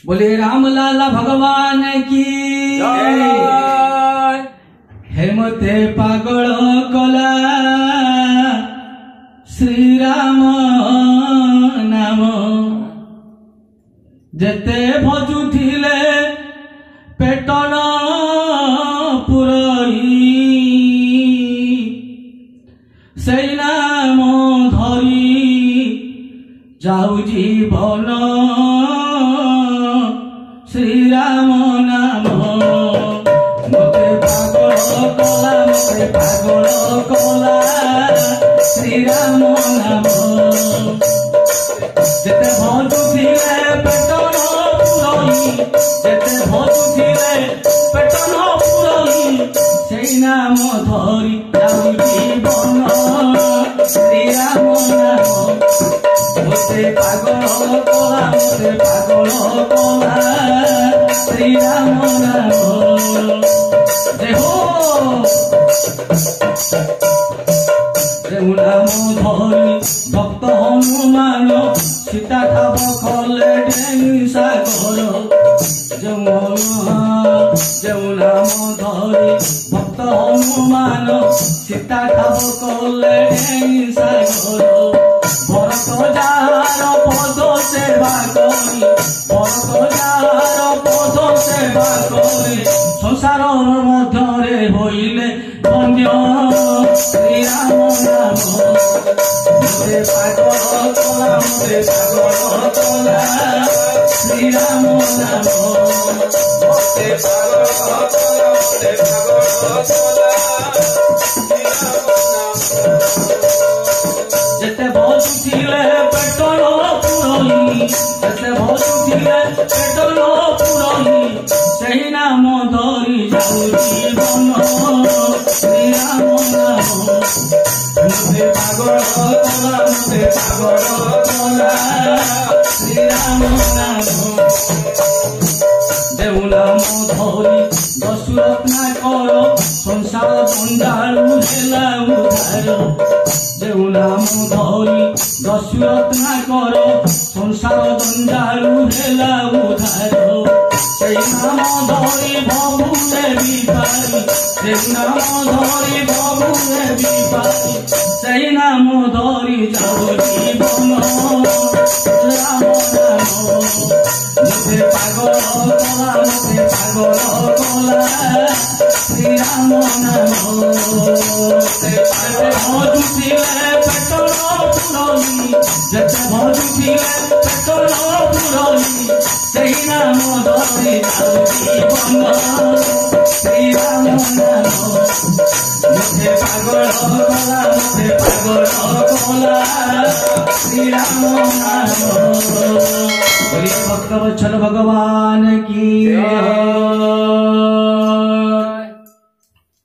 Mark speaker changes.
Speaker 1: बोले राम लाला भगवान की हेमते पागल कला श्री राम नाम जेते भजुथिले पेटन पुरई से नाम धरी जाऊ जीवन श्री राम नाम मते पागल कला श्री राम नाम जेते भजुथिले पेटन पुरई जेते भजुथिले पेटन पुरई से नाम धरी जाऊ जीवन श्री राम नाम मते पागल कला श्री राम नाम देहो नाम धरी भक्त हनुमान सीता ठाव कले डेंगी सागर जो नाम धरी भक्त हनुमान सीता ठाव कले डेंगी सागर भरत जार पद सेवा करी भरत जार पद सेवा करी संसार मध्य होइले धन्य श्री राम नाम मते पागल कला श्री राम नाम मते पागल कला जेते भजुथिले पेटन पुरई जेते भजुथिले पेटन पुरई सेही नाम धरी जाऊ जीवन श्री राम नाम मते पागल कला श्री राम नाम देऊ नाम धरी दशरत्ना कर संसार बंडारू हेला उधार देऊ नाम धरी दशरत्ना कर संसार बंडारू हेला उधार से नाम धरी भवुरे बिपारी से नाम धरी भवुरे बिपारी से नाम धरी जाऊ जीवन राम नाम मते पागल कला श्री राम नाम भजुथिले पेटन पुरई जेते भजुथिले पेटन पुरई सेही नाम धरी जाऊ जीवन श्री राम नाम मते पागल कला श्री राम नाम भक्त वत्सल भगवान की